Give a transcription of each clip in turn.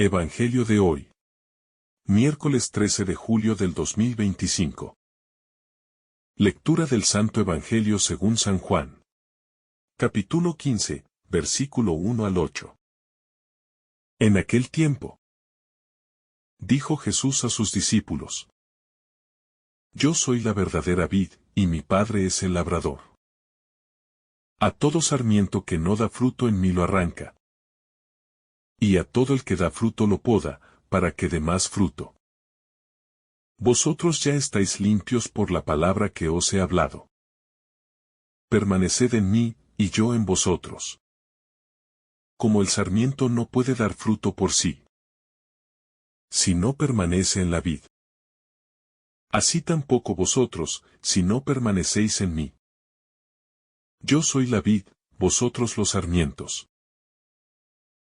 Evangelio de hoy. Miércoles 13 de julio del 2025. Lectura del Santo Evangelio según San Juan. Capítulo 15, versículo 1 al 8. En aquel tiempo, dijo Jesús a sus discípulos: Yo soy la verdadera vid, y mi Padre es el labrador. A todo sarmiento que no da fruto en mí lo arranca, y a todo el que da fruto lo poda, para que dé más fruto. Vosotros ya estáis limpios por la palabra que os he hablado. Permaneced en mí, y yo en vosotros. Como el sarmiento no puede dar fruto por sí, si no permanece en la vid, así tampoco vosotros, si no permanecéis en mí. Yo soy la vid, vosotros los sarmientos.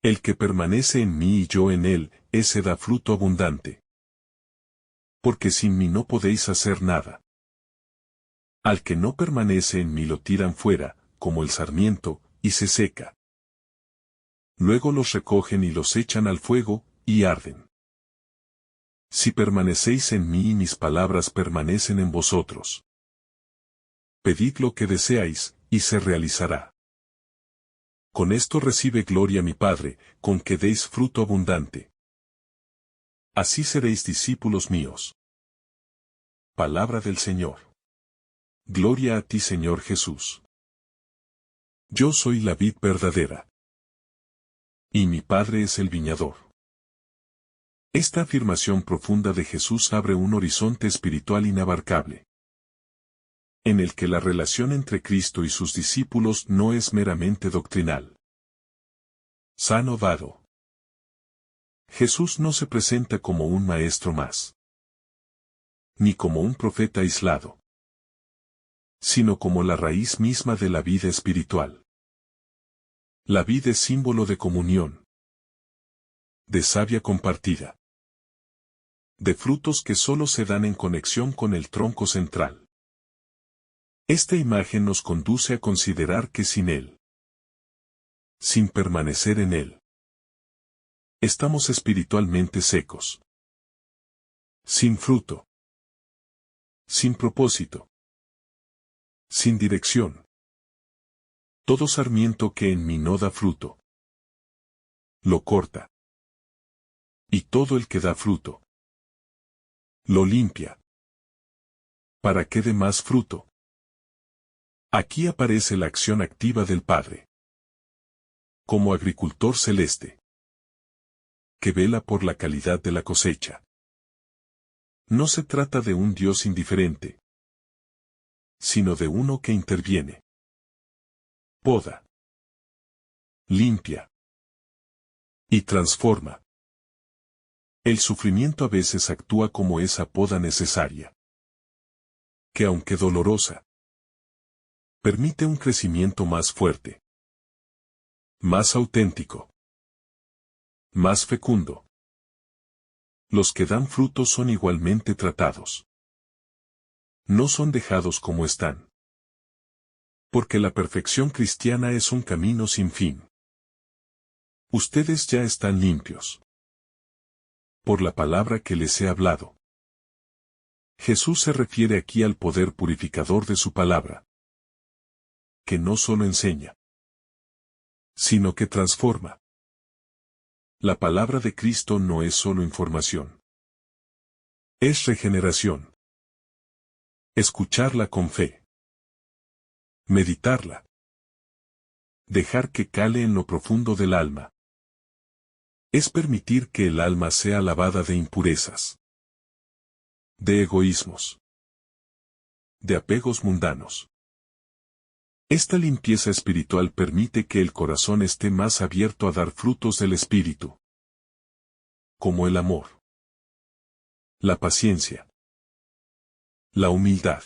El que permanece en mí y yo en él, ese da fruto abundante. Porque sin mí no podéis hacer nada. Al que no permanece en mí lo tiran fuera, como el sarmiento, y se seca. Luego los recogen y los echan al fuego, y arden. Si permanecéis en mí y mis palabras permanecen en vosotros, pedid lo que deseáis, y se realizará. Con esto recibe gloria mi Padre, con que deis fruto abundante. Así seréis discípulos míos. Palabra del Señor. Gloria a ti, Señor Jesús. Yo soy la vid verdadera, y mi Padre es el viñador. Esta afirmación profunda de Jesús abre un horizonte espiritual inabarcable, en el que la relación entre Cristo y sus discípulos no es meramente doctrinal. Sano vado. Jesús no se presenta como un maestro más, ni como un profeta aislado, sino como la raíz misma de la vida espiritual. La vid es símbolo de comunión, de savia compartida, de frutos que solo se dan en conexión con el tronco central. Esta imagen nos conduce a considerar que sin él, sin permanecer en él, estamos espiritualmente secos, sin fruto, sin propósito, sin dirección. Todo sarmiento que en mí no da fruto, lo corta. Y todo el que da fruto, lo limpia, para que dé más fruto. Aquí aparece la acción activa del Padre, como agricultor celeste, que vela por la calidad de la cosecha. No se trata de un Dios indiferente, sino de uno que interviene, poda, limpia y transforma. El sufrimiento a veces actúa como esa poda necesaria, que aunque dolorosa, permite un crecimiento más fuerte, más auténtico, más fecundo. Los que dan frutos son igualmente tratados. No son dejados como están. Porque la perfección cristiana es un camino sin fin. Ustedes ya están limpios por la palabra que les he hablado. Jesús se refiere aquí al poder purificador de su palabra, que no solo enseña, sino que transforma. La palabra de Cristo no es solo información. Es regeneración. Escucharla con fe. Meditarla. Dejar que cale en lo profundo del alma. Es permitir que el alma sea lavada de impurezas, de egoísmos, de apegos mundanos. Esta limpieza espiritual permite que el corazón esté más abierto a dar frutos del Espíritu, como el amor, la paciencia, la humildad.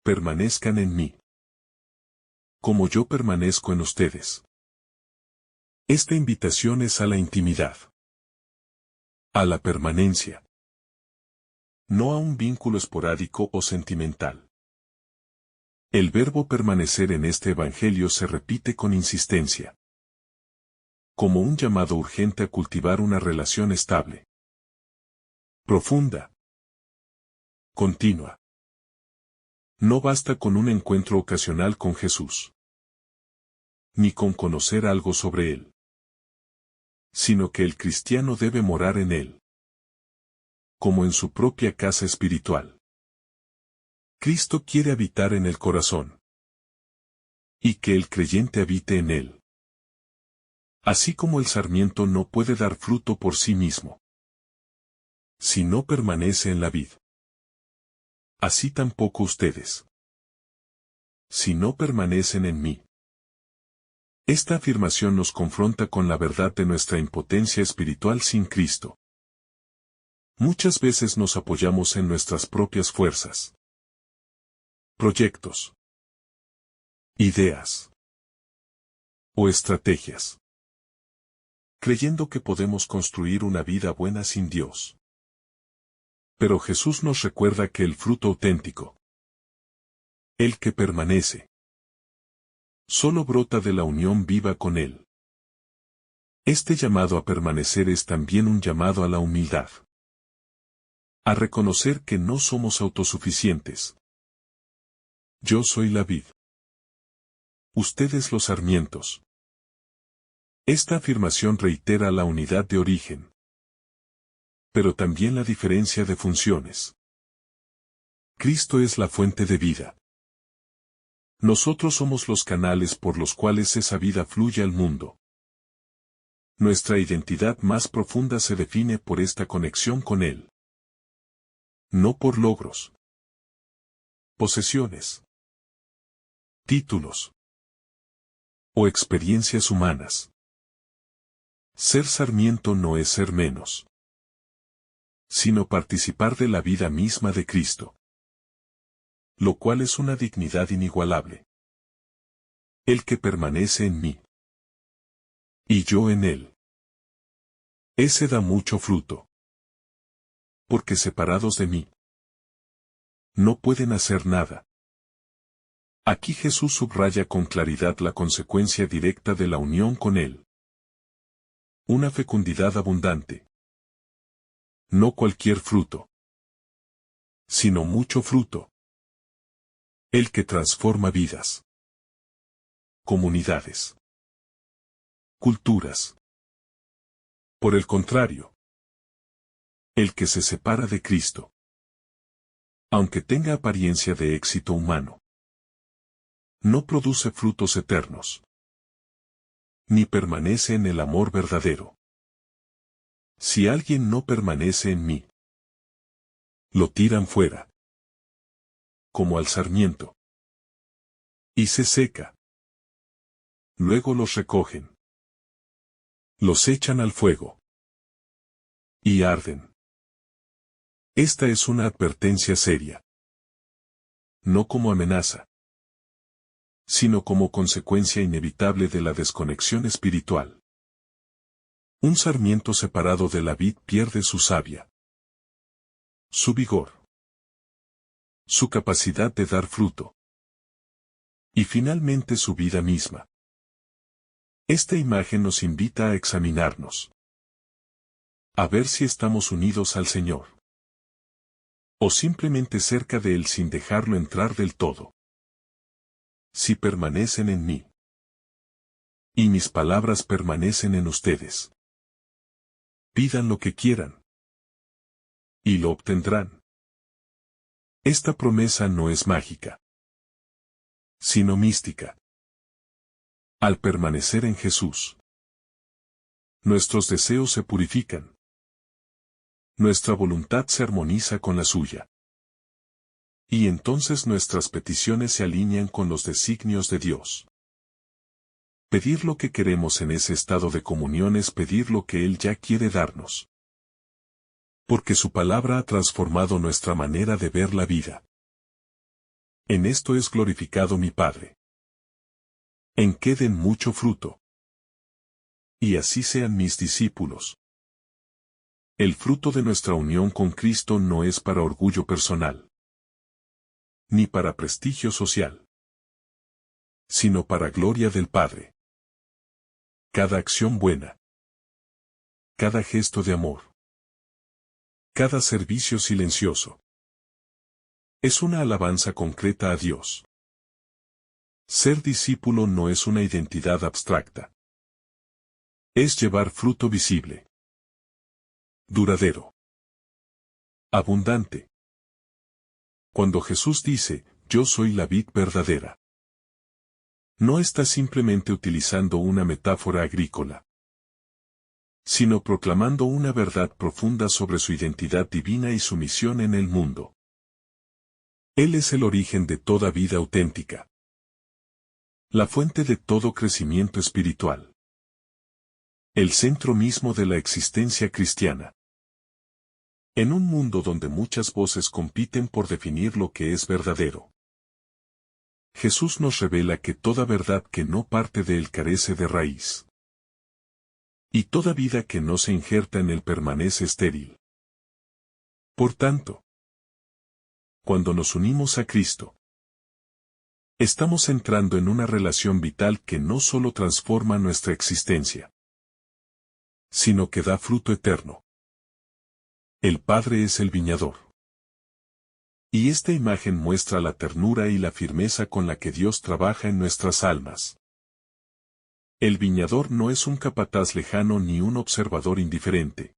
Permanezcan en mí, como yo permanezco en ustedes. Esta invitación es a la intimidad, a la permanencia, no a un vínculo esporádico o sentimental. El verbo permanecer en este Evangelio se repite con insistencia. como un llamado urgente a cultivar una relación estable, profunda, continua. No basta con un encuentro ocasional con Jesús, ni con conocer algo sobre Él, sino que el cristiano debe morar en Él, como en su propia casa espiritual. Cristo quiere habitar en el corazón, y que el creyente habite en Él. Así como el sarmiento no puede dar fruto por sí mismo, si no permanece en la vid, así tampoco ustedes, si no permanecen en mí. Esta afirmación nos confronta con la verdad de nuestra impotencia espiritual sin Cristo. Muchas veces nos apoyamos en nuestras propias fuerzas, proyectos, ideas o estrategias, creyendo que podemos construir una vida buena sin Dios. Pero Jesús nos recuerda que el fruto auténtico, el que permanece, solo brota de la unión viva con Él. Este llamado a permanecer es también un llamado a la humildad, a reconocer que no somos autosuficientes. Yo soy la vid, ustedes los sarmientos. Esta afirmación reitera la unidad de origen, pero también la diferencia de funciones. Cristo es la fuente de vida. Nosotros somos los canales por los cuales esa vida fluye al mundo. Nuestra identidad más profunda se define por esta conexión con Él, no por logros, posesiones, títulos o experiencias humanas. Ser sarmiento no es ser menos, sino participar de la vida misma de Cristo, lo cual es una dignidad inigualable. El que permanece en mí, y yo en él, ese da mucho fruto, porque separados de mí, no pueden hacer nada. Aquí Jesús subraya con claridad la consecuencia directa de la unión con Él. Una fecundidad abundante. No cualquier fruto, sino mucho fruto. El que transforma vidas, comunidades, culturas. Por el contrario, el que se separa de Cristo, aunque tenga apariencia de éxito humano, no produce frutos eternos, ni permanece en el amor verdadero. Si alguien no permanece en mí, lo tiran fuera, como al sarmiento, y se seca. Luego los recogen, los echan al fuego, y arden. Esta es una advertencia seria, no como amenaza, sino como consecuencia inevitable de la desconexión espiritual. Un sarmiento separado de la vid pierde su savia, su vigor, su capacidad de dar fruto, y finalmente su vida misma. Esta imagen nos invita a examinarnos, a ver si estamos unidos al Señor, o simplemente cerca de Él sin dejarlo entrar del todo. Si permanecen en mí, y mis palabras permanecen en ustedes, pidan lo que quieran, y lo obtendrán. Esta promesa no es mágica, sino mística. Al permanecer en Jesús, nuestros deseos se purifican, nuestra voluntad se armoniza con la suya, y entonces nuestras peticiones se alinean con los designios de Dios. Pedir lo que queremos en ese estado de comunión es pedir lo que Él ya quiere darnos, porque su palabra ha transformado nuestra manera de ver la vida. En esto es glorificado mi Padre, en que den mucho fruto, y así sean mis discípulos. El fruto de nuestra unión con Cristo no es para orgullo personal, ni para prestigio social, sino para gloria del Padre. cada acción buena, cada gesto de amor, cada servicio silencioso, es una alabanza concreta a Dios. Ser discípulo no es una identidad abstracta. Es llevar fruto visible, duradero, abundante. Cuando Jesús dice, yo soy la vid verdadera, no está simplemente utilizando una metáfora agrícola, sino proclamando una verdad profunda sobre su identidad divina y su misión en el mundo. Él es el origen de toda vida auténtica, la fuente de todo crecimiento espiritual, el centro mismo de la existencia cristiana. En un mundo donde muchas voces compiten por definir lo que es verdadero, Jesús nos revela que toda verdad que no parte de él carece de raíz. Y toda vida que no se injerta en él permanece estéril. Por tanto, cuando nos unimos a Cristo, estamos entrando en una relación vital que no solo transforma nuestra existencia, sino que da fruto eterno. El Padre es el viñador. Y esta imagen muestra la ternura y la firmeza con la que Dios trabaja en nuestras almas. El viñador no es un capataz lejano ni un observador indiferente,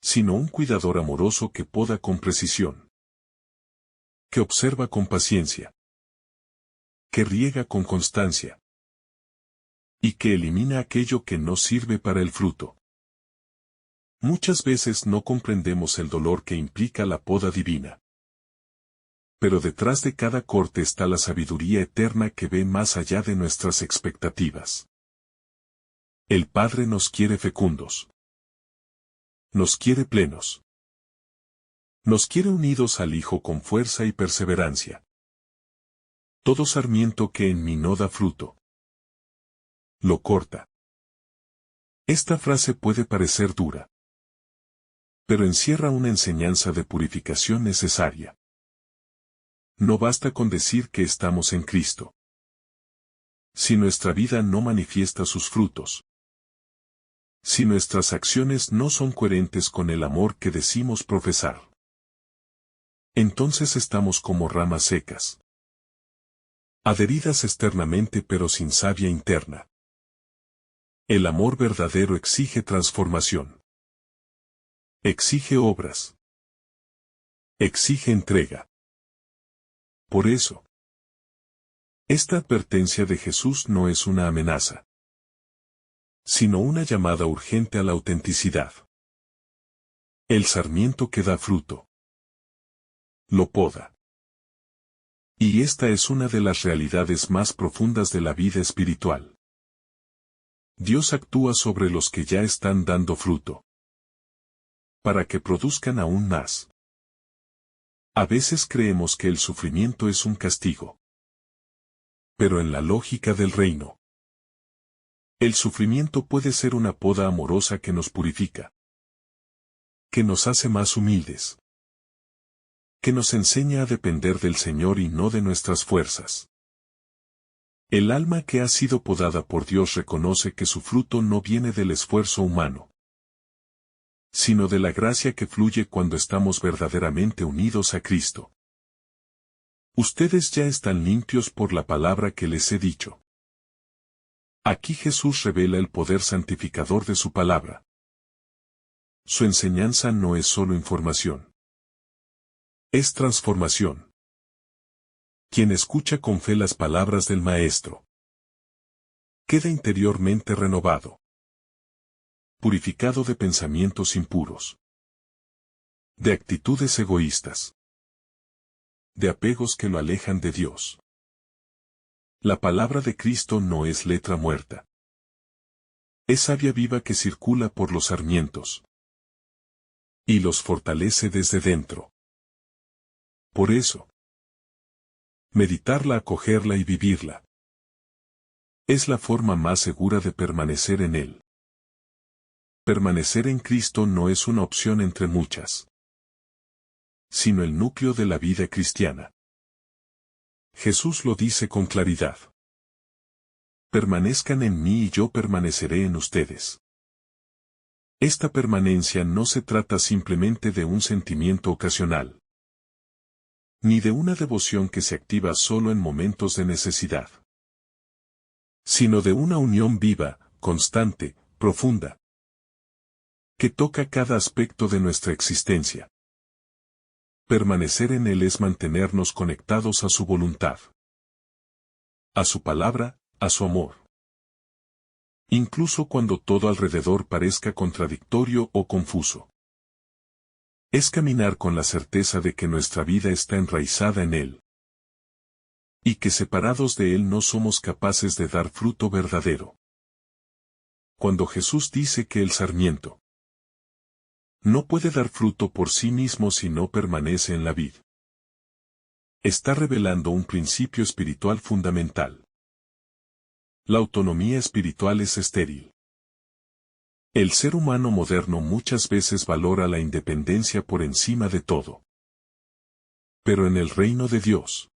sino un cuidador amoroso que poda con precisión, que observa con paciencia, que riega con constancia, y que elimina aquello que no sirve para el fruto. Muchas veces no comprendemos el dolor que implica la poda divina. Pero detrás de cada corte está la sabiduría eterna que ve más allá de nuestras expectativas. El Padre nos quiere fecundos. Nos quiere plenos. Nos quiere unidos al Hijo con fuerza y perseverancia. Todo sarmiento que en mí no da fruto, lo corta. Esta frase puede parecer dura, pero encierra una enseñanza de purificación necesaria. No basta con decir que estamos en Cristo. Si nuestra vida no manifiesta sus frutos, si nuestras acciones no son coherentes con el amor que decimos profesar, entonces estamos como ramas secas, adheridas externamente pero sin savia interna. El amor verdadero exige transformación. Exige obras. Exige entrega. Por eso, esta advertencia de Jesús no es una amenaza, sino una llamada urgente a la autenticidad. El sarmiento que da fruto, lo poda. Y esta es una de las realidades más profundas de la vida espiritual. Dios actúa sobre los que ya están dando fruto, para que produzcan aún más. A veces creemos que el sufrimiento es un castigo. Pero en la lógica del reino, el sufrimiento puede ser una poda amorosa que nos purifica, que nos hace más humildes, que nos enseña a depender del Señor y no de nuestras fuerzas. El alma que ha sido podada por Dios reconoce que su fruto no viene del esfuerzo humano, sino de la gracia que fluye cuando estamos verdaderamente unidos a Cristo. Ustedes ya están limpios por la palabra que les he dicho. Aquí Jesús revela el poder santificador de su palabra. Su enseñanza no es solo información. Es transformación. Quien escucha con fe las palabras del Maestro queda interiormente renovado, purificado de pensamientos impuros, de actitudes egoístas, de apegos que lo alejan de Dios. La palabra de Cristo no es letra muerta. Es savia viva que circula por los sarmientos y los fortalece desde dentro. Por eso, meditarla, acogerla y vivirla es la forma más segura de permanecer en Él. Permanecer en Cristo no es una opción entre muchas, sino el núcleo de la vida cristiana. Jesús lo dice con claridad. permanezcan en mí y yo permaneceré en ustedes. Esta permanencia no se trata simplemente de un sentimiento ocasional, ni de una devoción que se activa solo en momentos de necesidad, sino de una unión viva, constante, profunda, que toca cada aspecto de nuestra existencia. Permanecer en Él es mantenernos conectados a su voluntad, a su palabra, a su amor. Incluso cuando todo alrededor parezca contradictorio o confuso. Es caminar con la certeza de que nuestra vida está enraizada en Él. Y que separados de Él no somos capaces de dar fruto verdadero. Cuando Jesús dice que el sarmiento no puede dar fruto por sí mismo si no permanece en la vid, está revelando un principio espiritual fundamental. La autonomía espiritual es estéril. El ser humano moderno muchas veces valora la independencia por encima de todo. Pero en el reino de Dios,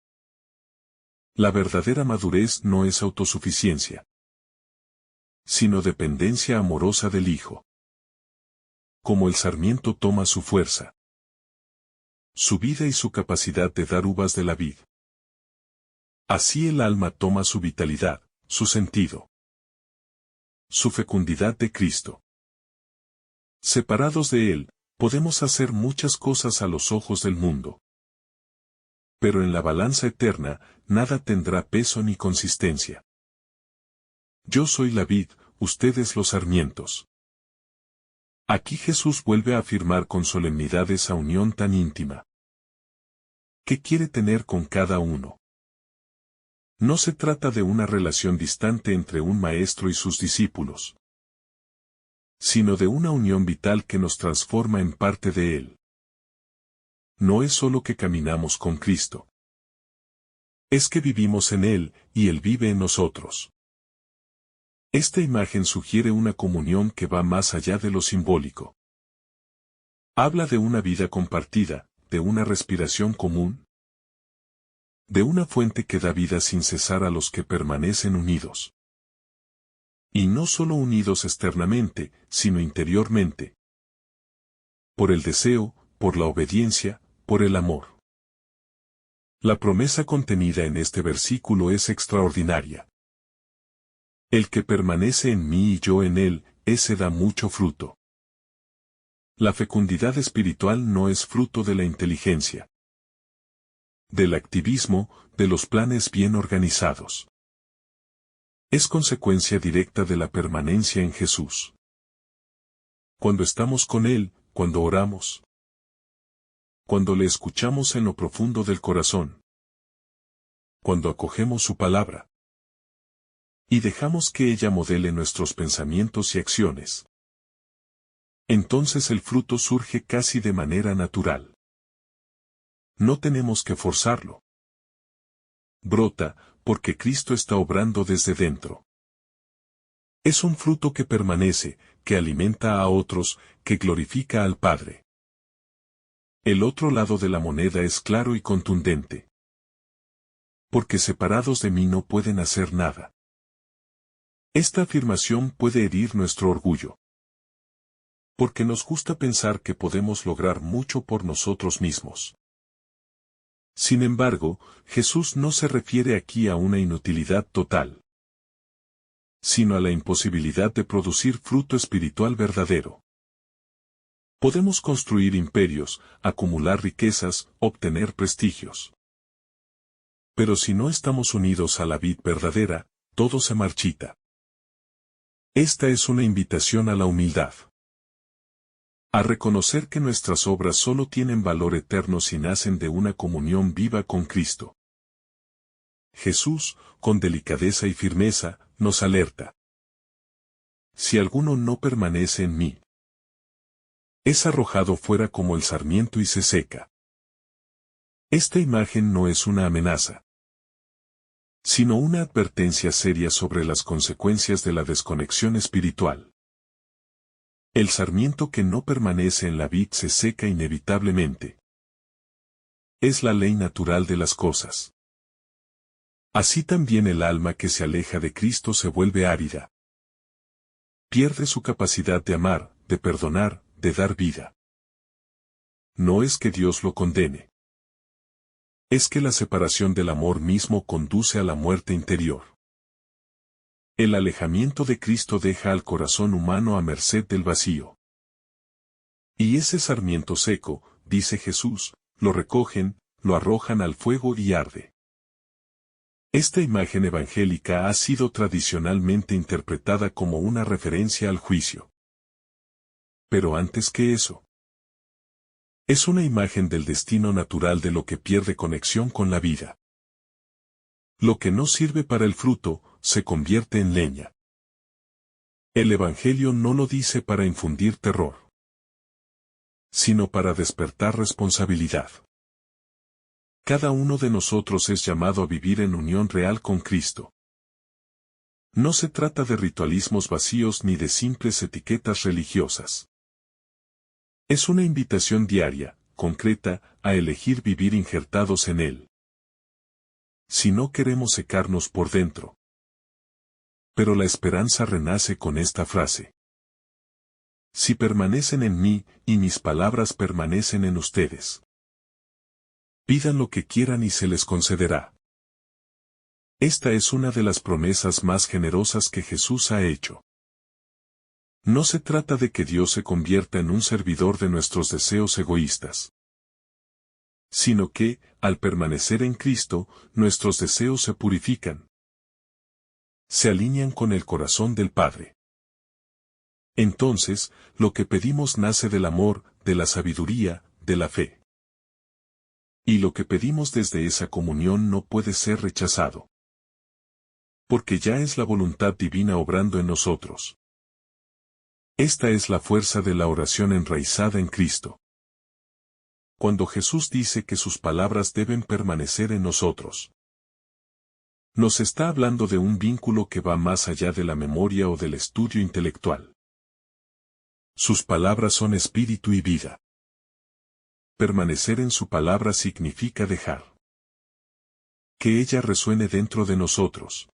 la verdadera madurez no es autosuficiencia, sino dependencia amorosa del Hijo. Como el sarmiento toma su fuerza, su vida y su capacidad de dar uvas de la vid, así el alma toma su vitalidad, su sentido, su fecundidad de Cristo. Separados de Él, podemos hacer muchas cosas a los ojos del mundo. Pero en la balanza eterna, nada tendrá peso ni consistencia. Yo soy la vid, ustedes los sarmientos. Aquí Jesús vuelve a afirmar con solemnidad esa unión tan íntima que quiere tener con cada uno. No se trata de una relación distante entre un maestro y sus discípulos, sino de una unión vital que nos transforma en parte de Él. No es solo que caminamos con Cristo. Es que vivimos en Él, y Él vive en nosotros. Esta imagen sugiere una comunión que va más allá de lo simbólico. Habla de una vida compartida, de una respiración común, de una fuente que da vida sin cesar a los que permanecen unidos. Y no solo unidos externamente, sino interiormente. Por el deseo, por la obediencia, por el amor. La promesa contenida en este versículo es extraordinaria. El que permanece en mí y yo en él, ese da mucho fruto. La fecundidad espiritual no es fruto de la inteligencia, del activismo, de los planes bien organizados. Es consecuencia directa de la permanencia en Jesús. Cuando estamos con Él, cuando oramos, cuando le escuchamos en lo profundo del corazón, cuando acogemos su palabra, y dejamos que ella modele nuestros pensamientos y acciones, entonces el fruto surge casi de manera natural. No tenemos que forzarlo. Brota, porque Cristo está obrando desde dentro. Es un fruto que permanece, que alimenta a otros, que glorifica al Padre. El otro lado de la moneda es claro y contundente. Porque separados de mí no pueden hacer nada. Esta afirmación puede herir nuestro orgullo. Porque nos gusta pensar que podemos lograr mucho por nosotros mismos. Sin embargo, Jesús no se refiere aquí a una inutilidad total, sino a la imposibilidad de producir fruto espiritual verdadero. Podemos construir imperios, acumular riquezas, obtener prestigios. Pero si no estamos unidos a la vid verdadera, todo se marchita. Esta es una invitación a la humildad. A reconocer que nuestras obras solo tienen valor eterno si nacen de una comunión viva con Cristo. Jesús, con delicadeza y firmeza, nos alerta. Si alguno no permanece en mí, es arrojado fuera como el sarmiento y se seca. Esta imagen no es una amenaza, sino una advertencia seria sobre las consecuencias de la desconexión espiritual. El sarmiento que no permanece en la vid se seca inevitablemente. Es la ley natural de las cosas. Así también el alma que se aleja de Cristo se vuelve árida. Pierde su capacidad de amar, de perdonar, de dar vida. No es que Dios lo condene. Es que la separación del amor mismo conduce a la muerte interior. El alejamiento de Cristo deja al corazón humano a merced del vacío. Y ese sarmiento seco, dice Jesús, lo recogen, lo arrojan al fuego y arde. Esta imagen evangélica ha sido tradicionalmente interpretada como una referencia al juicio. Pero antes que eso, es una imagen del destino natural de lo que pierde conexión con la vida. Lo que no sirve para el fruto, se convierte en leña. El Evangelio no lo dice para infundir terror, sino para despertar responsabilidad. Cada uno de nosotros es llamado a vivir en unión real con Cristo. No se trata de ritualismos vacíos ni de simples etiquetas religiosas. Es una invitación diaria, concreta, a elegir vivir injertados en Él. Si no queremos secarnos por dentro. Pero la esperanza renace con esta frase. Si permanecen en mí, y mis palabras permanecen en ustedes. Pidan lo que quieran y se les concederá. Esta es una de las promesas más generosas que Jesús ha hecho. No se trata de que Dios se convierta en un servidor de nuestros deseos egoístas, sino que, al permanecer en Cristo, nuestros deseos se purifican. Se alinean con el corazón del Padre. Entonces, lo que pedimos nace del amor, de la sabiduría, de la fe. Y lo que pedimos desde esa comunión no puede ser rechazado. Porque ya es la voluntad divina obrando en nosotros. Esta es la fuerza de la oración enraizada en Cristo. Cuando Jesús dice que sus palabras deben permanecer en nosotros, nos está hablando de un vínculo que va más allá de la memoria o del estudio intelectual. Sus palabras son espíritu y vida. Permanecer en su palabra significa dejar que ella resuene dentro de nosotros,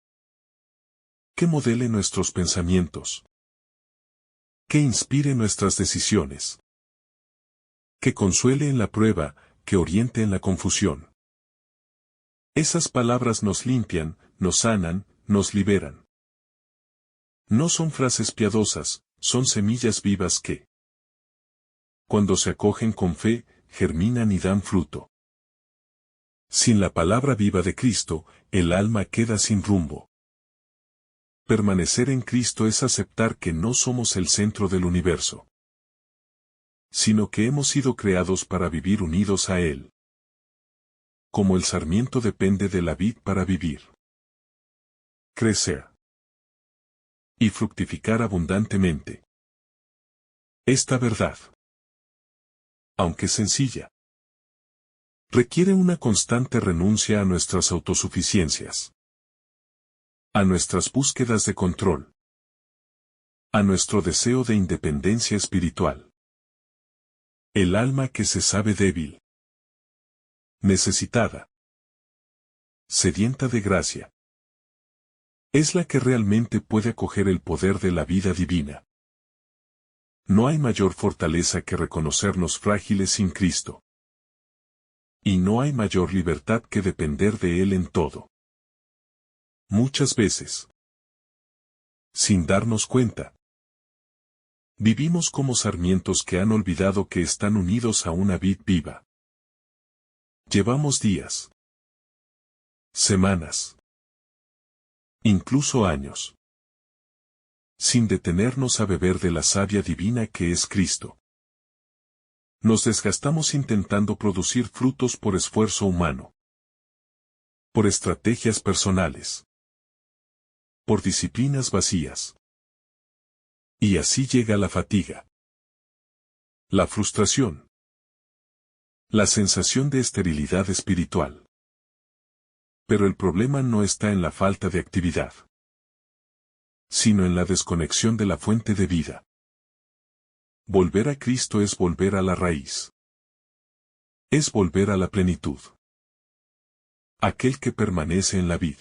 que modele nuestros pensamientos, que inspire nuestras decisiones, que consuele en la prueba, que oriente en la confusión. Esas palabras nos limpian, nos sanan, nos liberan. No son frases piadosas, son semillas vivas que, cuando se acogen con fe, germinan y dan fruto. Sin la palabra viva de Cristo, el alma queda sin rumbo. Permanecer en Cristo es aceptar que no somos el centro del universo, sino que hemos sido creados para vivir unidos a Él. Como el sarmiento depende de la vid para vivir, crecer y fructificar abundantemente. Esta verdad, aunque sencilla, requiere una constante renuncia a nuestras autosuficiencias, a nuestras búsquedas de control, a nuestro deseo de independencia espiritual. El alma que se sabe débil, necesitada, sedienta de gracia, es la que realmente puede acoger el poder de la vida divina. No hay mayor fortaleza que reconocernos frágiles sin Cristo. Y no hay mayor libertad que depender de Él en todo. Muchas veces, sin darnos cuenta, vivimos como sarmientos que han olvidado que están unidos a una vid viva. Llevamos días, semanas, incluso años, sin detenernos a beber de la savia divina que es Cristo. Nos desgastamos intentando producir frutos por esfuerzo humano, por estrategias personales, por disciplinas vacías. Y así llega la fatiga, la frustración, la sensación de esterilidad espiritual. Pero el problema no está en la falta de actividad, sino en la desconexión de la fuente de vida. Volver a Cristo es volver a la raíz. Es volver a la plenitud. Aquel que permanece en la vid,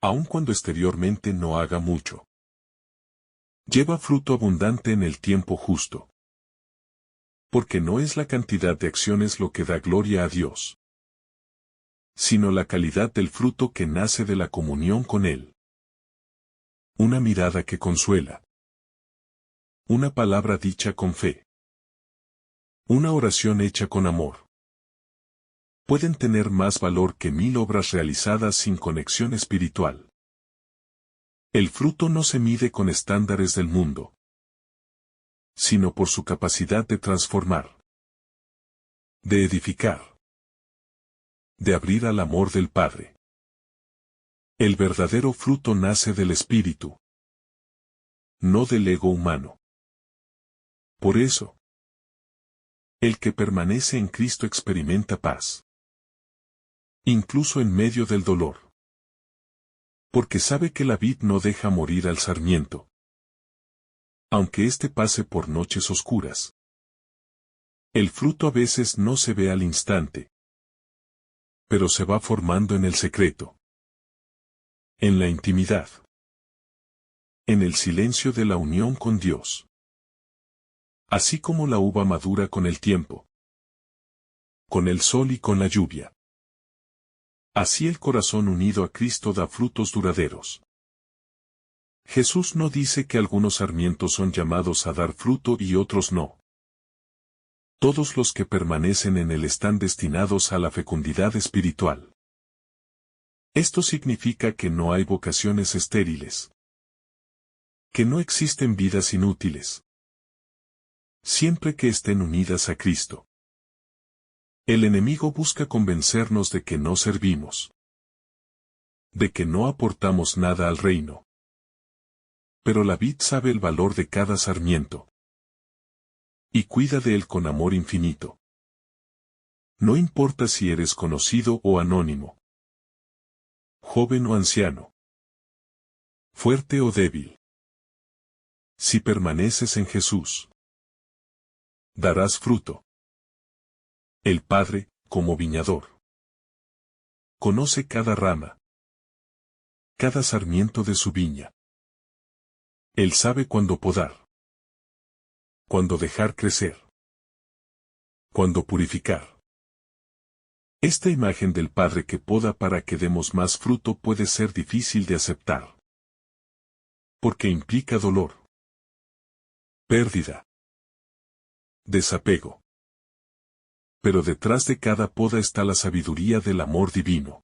aun cuando exteriormente no haga mucho, lleva fruto abundante en el tiempo justo. Porque no es la cantidad de acciones lo que da gloria a Dios, sino la calidad del fruto que nace de la comunión con Él. Una mirada que consuela. Una palabra dicha con fe. Una oración hecha con amor. Pueden tener más valor que 1000 obras realizadas sin conexión espiritual. El fruto no se mide con estándares del mundo, sino por su capacidad de transformar, de edificar, de abrir al amor del Padre. El verdadero fruto nace del Espíritu, no del ego humano. Por eso, el que permanece en Cristo experimenta paz, incluso en medio del dolor. Porque sabe que la vid no deja morir al sarmiento, aunque éste pase por noches oscuras. El fruto a veces no se ve al instante, pero se va formando en el secreto, en la intimidad, en el silencio de la unión con Dios. Así como la uva madura con el tiempo, con el sol y con la lluvia. Así el corazón unido a Cristo da frutos duraderos. Jesús no dice que algunos sarmientos son llamados a dar fruto y otros no. Todos los que permanecen en él están destinados a la fecundidad espiritual. Esto significa que no hay vocaciones estériles, que no existen vidas inútiles, siempre que estén unidas a Cristo. El enemigo busca convencernos de que no servimos, de que no aportamos nada al reino. Pero la vid sabe el valor de cada sarmiento, y cuida de él con amor infinito. No importa si eres conocido o anónimo, joven o anciano, fuerte o débil. Si permaneces en Jesús, darás fruto. El Padre, como viñador, conoce cada rama, cada sarmiento de su viña. Él sabe cuándo podar, cuándo dejar crecer, cuándo purificar. Esta imagen del Padre que poda para que demos más fruto puede ser difícil de aceptar, porque implica dolor, pérdida, desapego. Pero detrás de cada poda está la sabiduría del amor divino,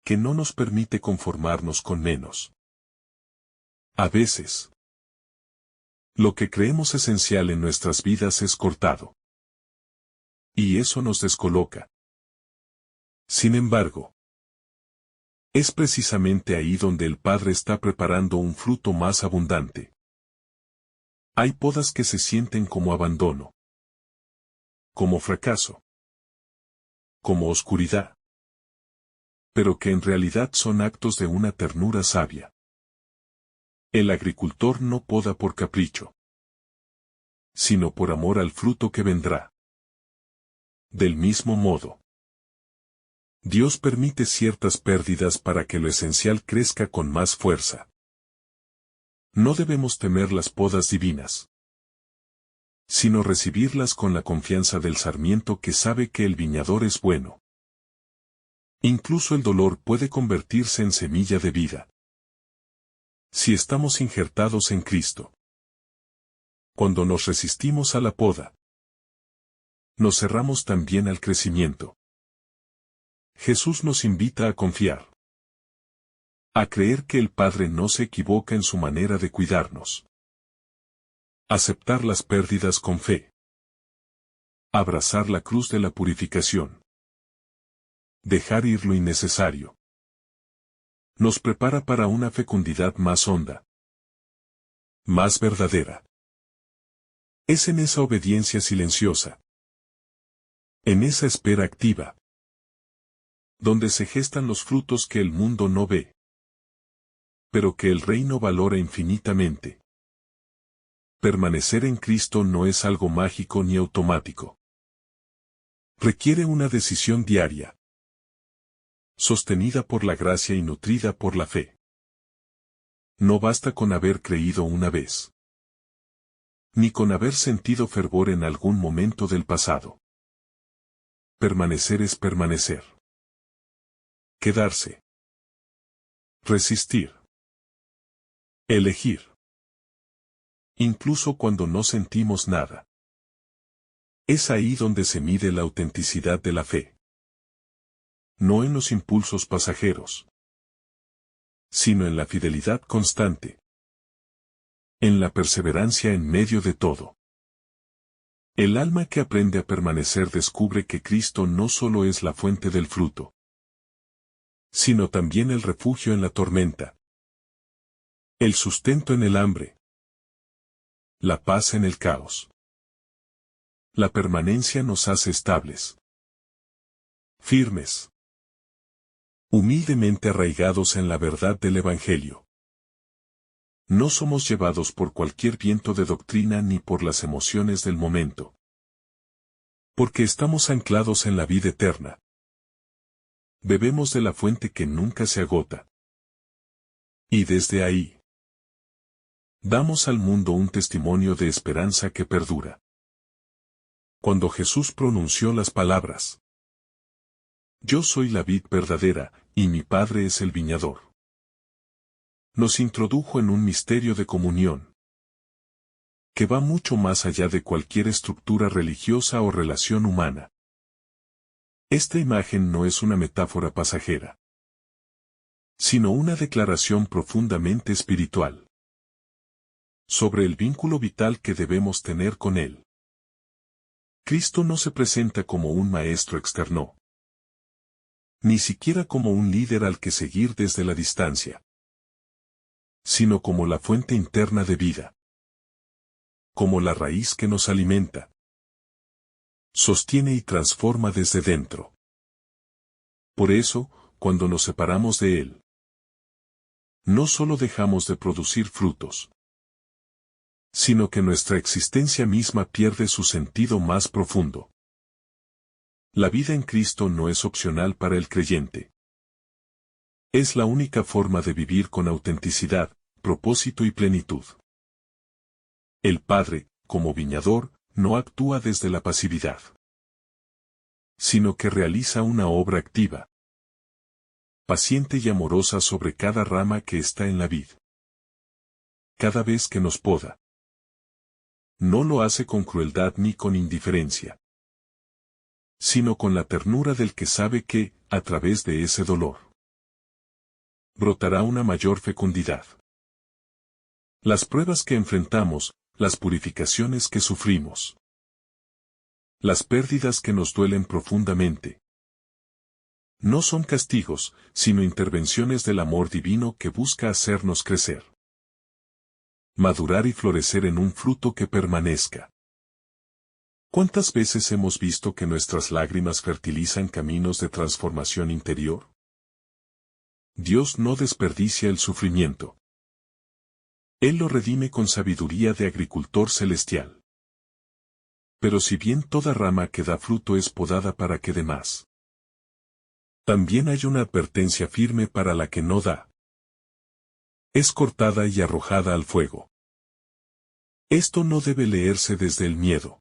que no nos permite conformarnos con menos. A veces, lo que creemos esencial en nuestras vidas es cortado, y eso nos descoloca. Sin embargo, es precisamente ahí donde el Padre está preparando un fruto más abundante. Hay podas que se sienten como abandono, como fracaso, como oscuridad, pero que en realidad son actos de una ternura sabia. El agricultor no poda por capricho, sino por amor al fruto que vendrá. Del mismo modo, Dios permite ciertas pérdidas para que lo esencial crezca con más fuerza. No debemos temer las podas divinas, sino recibirlas con la confianza del sarmiento que sabe que el viñador es bueno. Incluso el dolor puede convertirse en semilla de vida, si estamos injertados en Cristo. Cuando nos resistimos a la poda, nos cerramos también al crecimiento. Jesús nos invita a confiar, a creer que el Padre no se equivoca en su manera de cuidarnos. Aceptar las pérdidas con fe. Abrazar la cruz de la purificación. Dejar ir lo innecesario. Nos prepara para una fecundidad más honda, más verdadera. Es en esa obediencia silenciosa, en esa espera activa, donde se gestan los frutos que el mundo no ve, pero que el reino valora infinitamente. Permanecer en Cristo no es algo mágico ni automático. Requiere una decisión diaria. sostenida por la gracia y nutrida por la fe. No basta con haber creído una vez, ni con haber sentido fervor en algún momento del pasado. Permanecer es permanecer. Quedarse. Resistir. Elegir. Incluso cuando no sentimos nada. Es ahí donde se mide la autenticidad de la fe. No en los impulsos pasajeros, sino en la fidelidad constante. En la perseverancia en medio de todo. El alma que aprende a permanecer descubre que Cristo no solo es la fuente del fruto, sino también el refugio en la tormenta, el sustento en el hambre, la paz en el caos. La permanencia nos hace estables, firmes, humildemente arraigados en la verdad del Evangelio. No somos llevados por cualquier viento de doctrina ni por las emociones del momento. Porque estamos anclados en la vida eterna. Bebemos de la fuente que nunca se agota. Y desde ahí, damos al mundo un testimonio de esperanza que perdura. Cuando Jesús pronunció las palabras: Yo soy la vid verdadera, y mi Padre es el viñador, nos introdujo en un misterio de comunión, que va mucho más allá de cualquier estructura religiosa o relación humana. Esta imagen no es una metáfora pasajera, sino una declaración profundamente espiritual sobre el vínculo vital que debemos tener con Él. Cristo no se presenta como un maestro externo, ni siquiera como un líder al que seguir desde la distancia, sino como la fuente interna de vida, como la raíz que nos alimenta, sostiene y transforma desde dentro. Por eso, cuando nos separamos de Él, no solo dejamos de producir frutos, sino que nuestra existencia misma pierde su sentido más profundo. La vida en Cristo no es opcional para el creyente. Es la única forma de vivir con autenticidad, propósito y plenitud. El Padre, como viñador, no actúa desde la pasividad, sino que realiza una obra activa, paciente y amorosa sobre cada rama que está en la vid. Cada vez que nos poda, no lo hace con crueldad ni con indiferencia, sino con la ternura del que sabe que, a través de ese dolor, brotará una mayor fecundidad. Las pruebas que enfrentamos, las purificaciones que sufrimos, las pérdidas que nos duelen profundamente, no son castigos, sino intervenciones del amor divino que busca hacernos crecer, madurar y florecer en un fruto que permanezca. ¿Cuántas veces hemos visto que nuestras lágrimas fertilizan caminos de transformación interior? Dios no desperdicia el sufrimiento. Él lo redime con sabiduría de agricultor celestial. Pero si bien toda rama que da fruto es podada para que dé más, también hay una advertencia firme para la que no da. Es cortada y arrojada al fuego. Esto no debe leerse desde el miedo,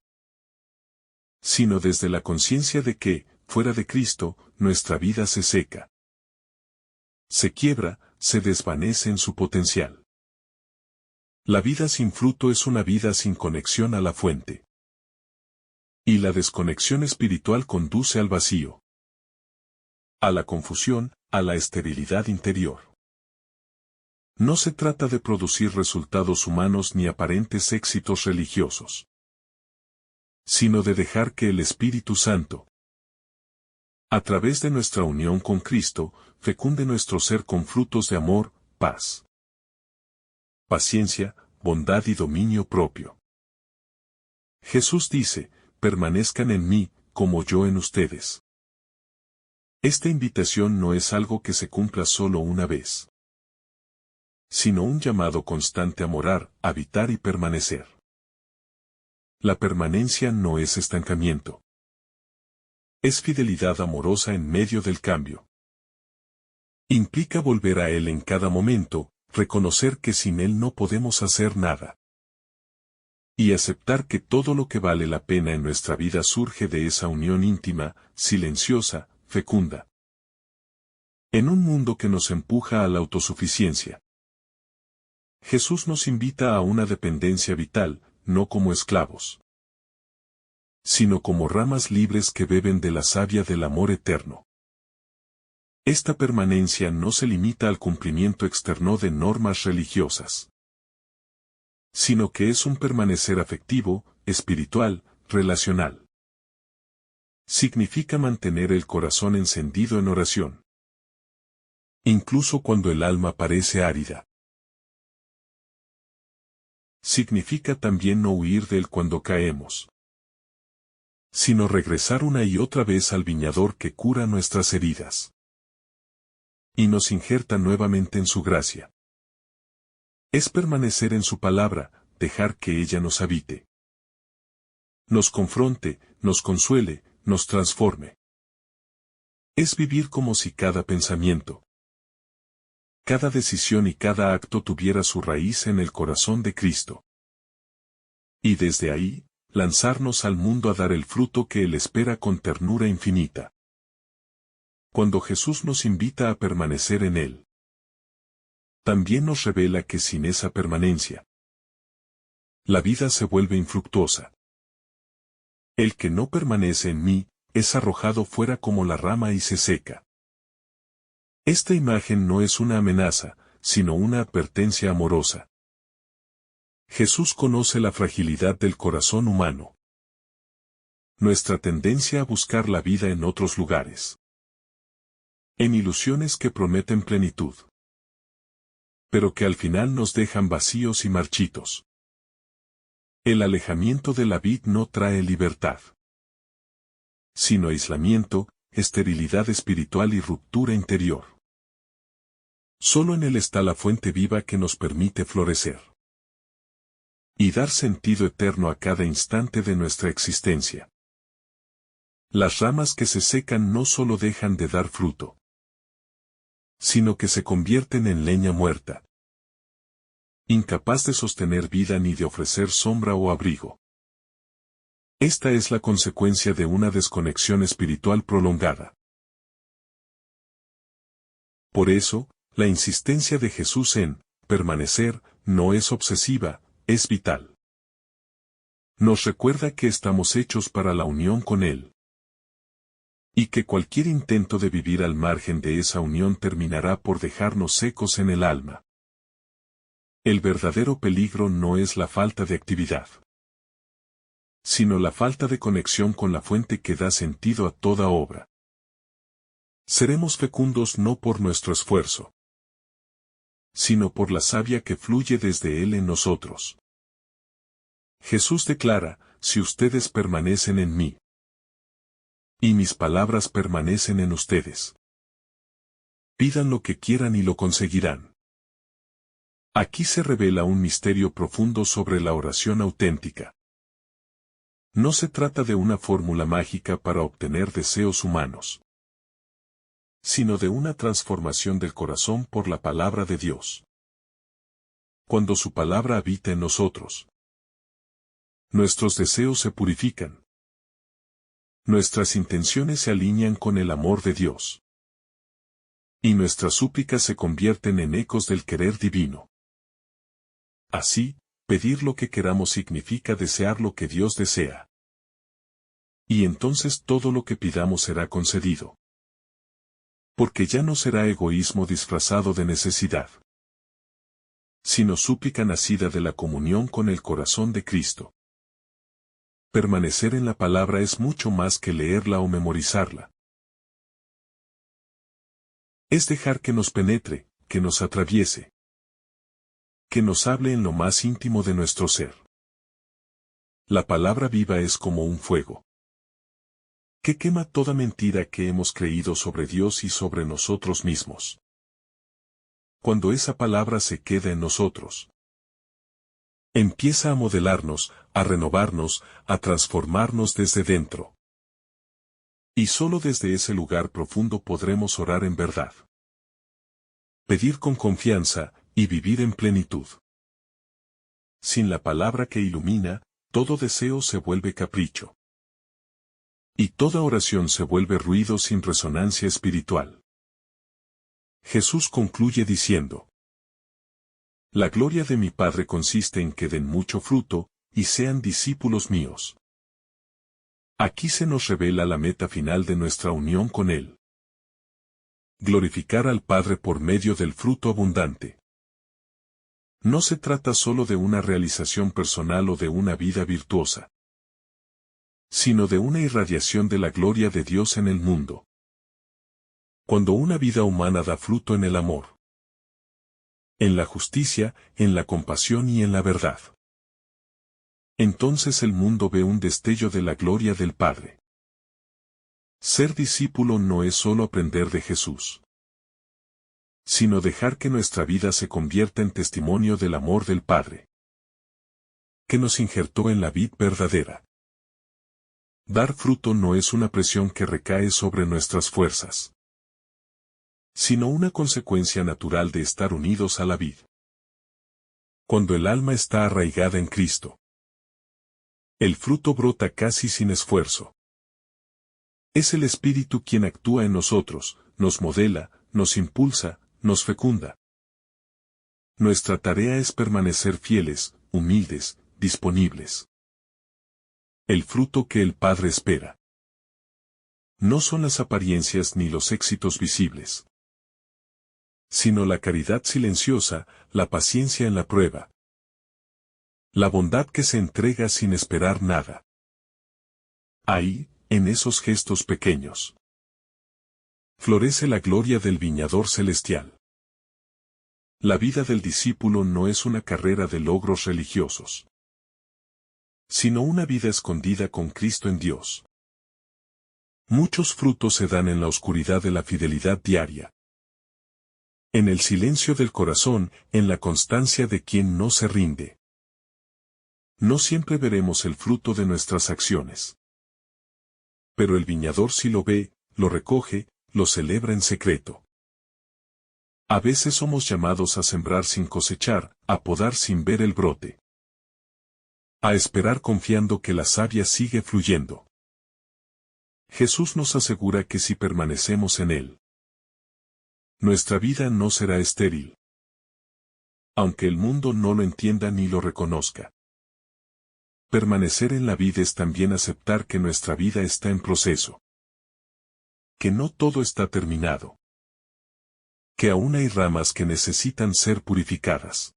sino desde la conciencia de que, fuera de Cristo, nuestra vida se seca, se quiebra, se desvanece en su potencial. La vida sin fruto es una vida sin conexión a la fuente. Y la desconexión espiritual conduce al vacío, a la confusión, a la esterilidad interior. No se trata de producir resultados humanos ni aparentes éxitos religiosos, sino de dejar que el Espíritu Santo, a través de nuestra unión con Cristo, fecunde nuestro ser con frutos de amor, paz, paciencia, bondad y dominio propio. Jesús dice: permanezcan en mí, como yo en ustedes. Esta invitación no es algo que se cumpla solo una vez, sino un llamado constante a morar, habitar y permanecer. La permanencia no es estancamiento. Es fidelidad amorosa en medio del cambio. Implica volver a Él en cada momento, reconocer que sin Él no podemos hacer nada. Y aceptar que todo lo que vale la pena en nuestra vida surge de esa unión íntima, silenciosa, fecunda. En un mundo que nos empuja a la autosuficiencia, Jesús nos invita a una dependencia vital, no como esclavos, sino como ramas libres que beben de la savia del amor eterno. Esta permanencia no se limita al cumplimiento externo de normas religiosas, sino que es un permanecer afectivo, espiritual, relacional. Significa mantener el corazón encendido en oración, incluso cuando el alma parece árida. Significa también no huir de él cuando caemos, sino regresar una y otra vez al viñador que cura nuestras heridas y nos injerta nuevamente en su gracia. Es permanecer en su palabra, dejar que ella nos habite, nos confronte, nos consuele, nos transforme. Es vivir como si cada pensamiento, cada decisión y cada acto tuviera su raíz en el corazón de Cristo. Y desde ahí, lanzarnos al mundo a dar el fruto que Él espera con ternura infinita. Cuando Jesús nos invita a permanecer en Él, también nos revela que sin esa permanencia, la vida se vuelve infructuosa. El que no permanece en mí, es arrojado fuera como la rama y se seca. Esta imagen no es una amenaza, sino una advertencia amorosa. Jesús conoce la fragilidad del corazón humano, nuestra tendencia a buscar la vida en otros lugares, en ilusiones que prometen plenitud, pero que al final nos dejan vacíos y marchitos. El alejamiento de la vid no trae libertad, sino aislamiento, esterilidad espiritual y ruptura interior. Solo en Él está la fuente viva que nos permite florecer y dar sentido eterno a cada instante de nuestra existencia. Las ramas que se secan no solo dejan de dar fruto, sino que se convierten en leña muerta, incapaz de sostener vida ni de ofrecer sombra o abrigo. Esta es la consecuencia de una desconexión espiritual prolongada. Por eso, la insistencia de Jesús en permanecer no es obsesiva, es vital. Nos recuerda que estamos hechos para la unión con Él, y que cualquier intento de vivir al margen de esa unión terminará por dejarnos secos en el alma. El verdadero peligro no es la falta de actividad, sino la falta de conexión con la fuente que da sentido a toda obra. Seremos fecundos no por nuestro esfuerzo, sino por la savia que fluye desde Él en nosotros. Jesús declara, si ustedes permanecen en mí, y mis palabras permanecen en ustedes, pidan lo que quieran y lo conseguirán. Aquí se revela un misterio profundo sobre la oración auténtica. No se trata de una fórmula mágica para obtener deseos humanos, sino de una transformación del corazón por la palabra de Dios. Cuando su palabra habita en nosotros, nuestros deseos se purifican, nuestras intenciones se alinean con el amor de Dios, y nuestras súplicas se convierten en ecos del querer divino. Así, pedir lo que queramos significa desear lo que Dios desea. Y entonces todo lo que pidamos será concedido. Porque ya no será egoísmo disfrazado de necesidad, sino súplica nacida de la comunión con el corazón de Cristo. Permanecer en la palabra es mucho más que leerla o memorizarla. Es dejar que nos penetre, que nos atraviese, que nos hable en lo más íntimo de nuestro ser. La palabra viva es como un fuego, que quema toda mentira que hemos creído sobre Dios y sobre nosotros mismos. Cuando esa palabra se queda en nosotros, empieza a modelarnos, a renovarnos, a transformarnos desde dentro. Y solo desde ese lugar profundo podremos orar en verdad. pedir con confianza, y vivir en plenitud. Sin la palabra que ilumina, todo deseo se vuelve capricho. Y toda oración se vuelve ruido sin resonancia espiritual. Jesús concluye diciendo: La gloria de mi Padre consiste en que den mucho fruto, y sean discípulos míos. Aquí se nos revela la meta final de nuestra unión con Él. Glorificar al Padre por medio del fruto abundante. No se trata solo de una realización personal o de una vida virtuosa, sino de una irradiación de la gloria de Dios en el mundo. Cuando una vida humana da fruto en el amor, en la justicia, en la compasión y en la verdad, entonces el mundo ve un destello de la gloria del Padre. Ser discípulo no es solo aprender de Jesús, sino dejar que nuestra vida se convierta en testimonio del amor del Padre, que nos injertó en la vid verdadera. Dar fruto no es una presión que recae sobre nuestras fuerzas, sino una consecuencia natural de estar unidos a la vid. Cuando el alma está arraigada en Cristo, el fruto brota casi sin esfuerzo. Es el Espíritu quien actúa en nosotros, nos modela, nos impulsa, nos fecunda. Nuestra tarea es permanecer fieles, humildes, disponibles. El fruto que el Padre espera no son las apariencias ni los éxitos visibles, sino la caridad silenciosa, la paciencia en la prueba, la bondad que se entrega sin esperar nada. Ahí, en esos gestos pequeños, florece la gloria del viñador celestial. La vida del discípulo no es una carrera de logros religiosos, sino una vida escondida con Cristo en Dios. Muchos frutos se dan en la oscuridad de la fidelidad diaria, en el silencio del corazón, en la constancia de quien no se rinde. No siempre veremos el fruto de nuestras acciones, pero el viñador sí lo ve, lo recoge, lo celebra en secreto. A veces somos llamados a sembrar sin cosechar, a podar sin ver el brote, a esperar confiando que la savia sigue fluyendo. Jesús nos asegura que si permanecemos en Él, nuestra vida no será estéril, aunque el mundo no lo entienda ni lo reconozca. Permanecer en la vida es también aceptar que nuestra vida está en proceso, que no todo está terminado, que aún hay ramas que necesitan ser purificadas.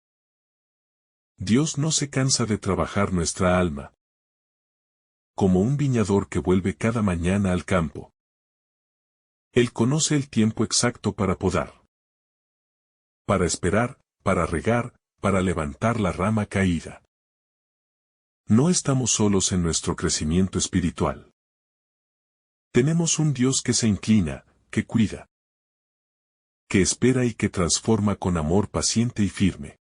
Dios no se cansa de trabajar nuestra alma, como un viñador que vuelve cada mañana al campo. Él conoce el tiempo exacto para podar, para esperar, para regar, para levantar la rama caída. No estamos solos en nuestro crecimiento espiritual. Tenemos un Dios que se inclina, que cuida, que espera y que transforma con amor paciente y firme.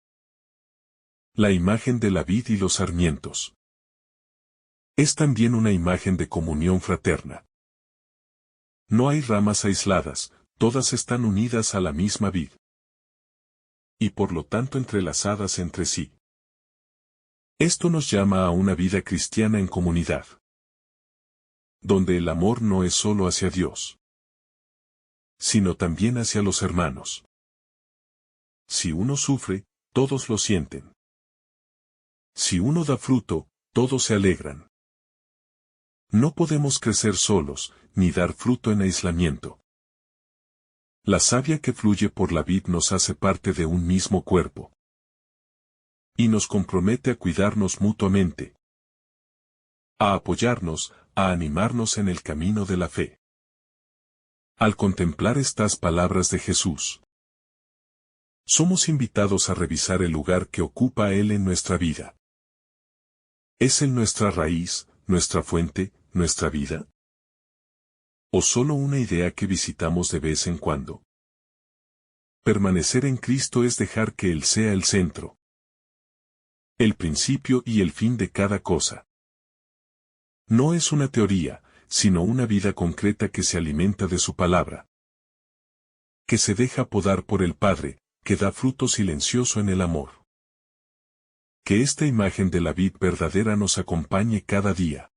La imagen de la vid y los sarmientos es también una imagen de comunión fraterna. No hay ramas aisladas, todas están unidas a la misma vid, y por lo tanto entrelazadas entre sí. Esto nos llama a una vida cristiana en comunidad, donde el amor no es solo hacia Dios, sino también hacia los hermanos. Si uno sufre, todos lo sienten. Si uno da fruto, todos se alegran. No podemos crecer solos, ni dar fruto en aislamiento. La savia que fluye por la vid nos hace parte de un mismo cuerpo, y nos compromete a cuidarnos mutuamente, a apoyarnos, a animarnos en el camino de la fe. Al contemplar estas palabras de Jesús, somos invitados a revisar el lugar que ocupa Él en nuestra vida. ¿Es Él nuestra raíz, nuestra fuente, nuestra vida? ¿O solo una idea que visitamos de vez en cuando? Permanecer en Cristo es dejar que Él sea el centro, el principio y el fin de cada cosa. No es una teoría, sino una vida concreta que se alimenta de su palabra. que se deja podar por el Padre, que da fruto silencioso en el amor. Que esta imagen de la vid verdadera nos acompañe cada día,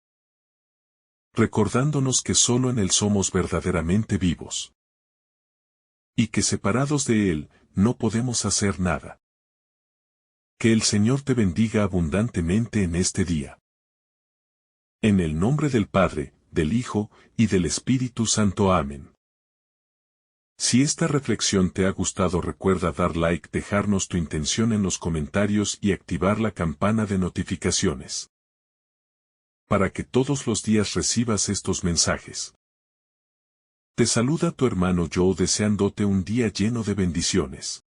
recordándonos que solo en Él somos verdaderamente vivos. Y que separados de Él, no podemos hacer nada. Que el Señor te bendiga abundantemente en este día. En el nombre del Padre, del Hijo, y del Espíritu Santo. Amén. Si esta reflexión te ha gustado, recuerda dar like, dejarnos tu intención en los comentarios y activar la campana de notificaciones, para que todos los días recibas estos mensajes. Te saluda tu hermano Joe deseándote un día lleno de bendiciones.